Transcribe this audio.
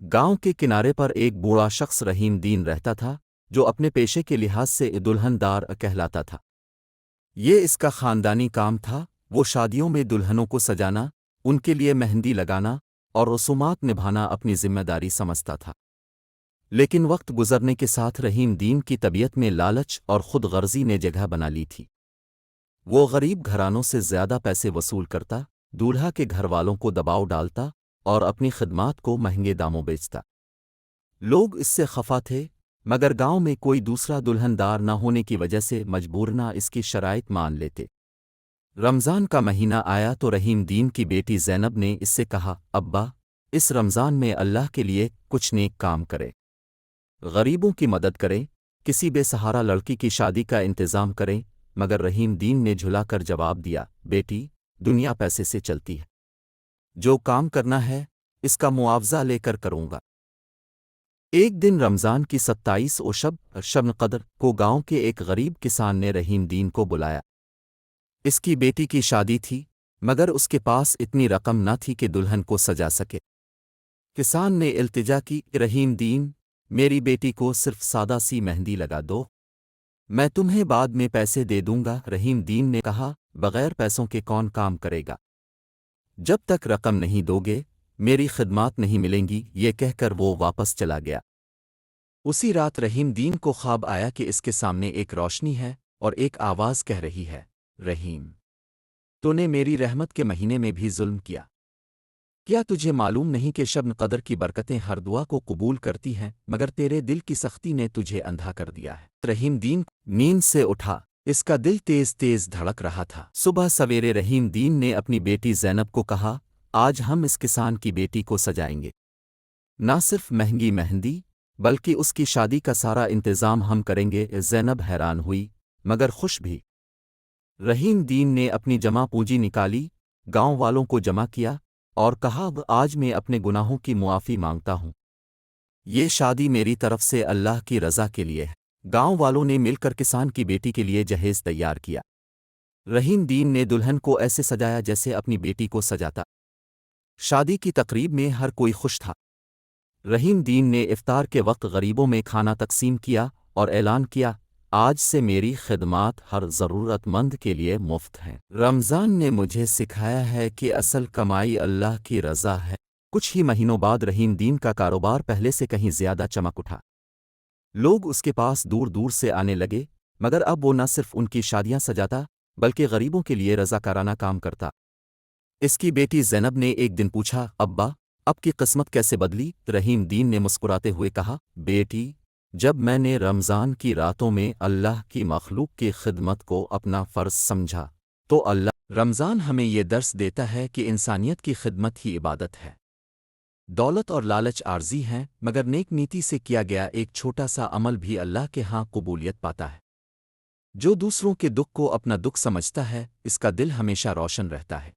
गांव के किनारे पर एक बूढ़ा शख्स रहीम दीन रहता था, जो अपने पेशे के लिहाज से दुल्हनदार कहलाता था। ये इसका खानदानी काम था। वो शादियों में दुल्हनों को सजाना, उनके लिए मेहंदी लगाना और रसूमात निभाना अपनी जिम्मेदारी समझता था। लेकिन वक्त गुजरने के साथ रहीम दीन की तबीयत में लालच और खुद गर्जी ने जगह बना ली थी। वो गरीब घरानों से ज्यादा पैसे वसूल करता, दूल्हा के घर वालों को दबाव डालता और अपनी खिदमात को महंगे दामों बेचता। लोग इससे खफा थे, मगर गांव में कोई दूसरा दुल्हनदार न होने की वजह से मजबूरना इसकी शराइत मान लेते। रमज़ान का महीना आया तो रहीम दीन की बेटी ज़ैनब ने इससे कहा, अब्बा, इस रमज़ान में अल्लाह के लिए कुछ नेक काम करे, गरीबों की मदद करें, किसी बेसहारा लड़की की शादी का इंतज़ाम करें। मगर रहीम दीन ने झुलाकर जवाब दिया, बेटी, दुनिया पैसे से चलती है। जो काम करना है इसका मुआवजा लेकर करूँगा। एक दिन रमज़ान की 27 ओ शब कदर को गांव के एक गरीब किसान ने रहीम दीन को बुलाया। इसकी बेटी की शादी थी, मगर उसके पास इतनी रकम न थी कि दुल्हन को सजा सके। किसान ने इल्तिजा की, रहीम दीन, मेरी बेटी को सिर्फ सादा सी मेहंदी लगा दो, मैं तुम्हें बाद में पैसे दे दूंगा। रहीम दीन ने कहा, बगैर पैसों के कौन काम करेगा? जब तक रकम नहीं दोगे मेरी खिदमात नहीं मिलेंगी। ये कहकर वो वापस चला गया। उसी रात रहीम दीन को ख्वाब आया कि इसके सामने एक रोशनी है और एक आवाज़ कह रही है, रहीम, तूने मेरी रहमत के महीने में भी जुल्म किया। क्या तुझे मालूम नहीं कि शब कदर की बरकतें हर दुआ को कबूल करती हैं, मगर तेरे दिल की सख्ती ने तुझे अंधा कर दिया है। रहीम दीन नींद से उठा, इसका दिल तेज तेज धड़क रहा था। सुबह सवेरे रहीम दीन ने अपनी बेटी ज़ैनब को कहा, आज हम इस किसान की बेटी को सजाएंगे। ना सिर्फ महंगी मेहंदी बल्कि उसकी शादी का सारा इंतज़ाम हम करेंगे। ज़ैनब हैरान हुई मगर खुश भी। रहीम दीन ने अपनी जमा पूंजी निकाली, गांव वालों को जमा किया और कहा, अब आज मैं अपने गुनाहों की मुआफ़ी मांगता हूँ। ये शादी मेरी तरफ से अल्लाह की रज़ा के लिए है। गांव वालों ने मिलकर किसान की बेटी के लिए जहेज तैयार किया। रहीम दीन ने दुल्हन को ऐसे सजाया जैसे अपनी बेटी को सजाता। शादी की तकरीब में हर कोई खुश था। रहीम दीन ने इफ्तार के वक्त गरीबों में खाना तकसीम किया और ऐलान किया, आज से मेरी खिदमात हर ज़रूरतमंद के लिए मुफ्त हैं। रमज़ान ने मुझे सिखाया है कि असल कमाई अल्लाह की रज़ा है। कुछ ही महीनों बाद रहीम दीन का कारोबार पहले से कहीं ज़्यादा चमक उठा। लोग उसके पास दूर दूर से आने लगे, मगर अब वो न सिर्फ उनकी शादियां सजाता बल्कि गरीबों के लिए रज़ाकाराना काम करता। इसकी बेटी ज़ैनब ने एक दिन पूछा, अब्बा, अब की किस्मत कैसे बदली? रहीम दीन ने मुस्कुराते हुए कहा, बेटी, जब मैंने रमज़ान की रातों में अल्लाह की मखलूक की खिदमत को अपना फ़र्ज समझा तो अल्लाह। रमज़ान हमें ये दर्स देता है कि इंसानियत की खिदमत ही इबादत है। दौलत और लालच आर्जी हैं, मगर नेक नीति से किया गया एक छोटा सा अमल भी अल्लाह के यहाँ कबूलियत पाता है। जो दूसरों के दुख को अपना दुख समझता है, इसका दिल हमेशा रोशन रहता है।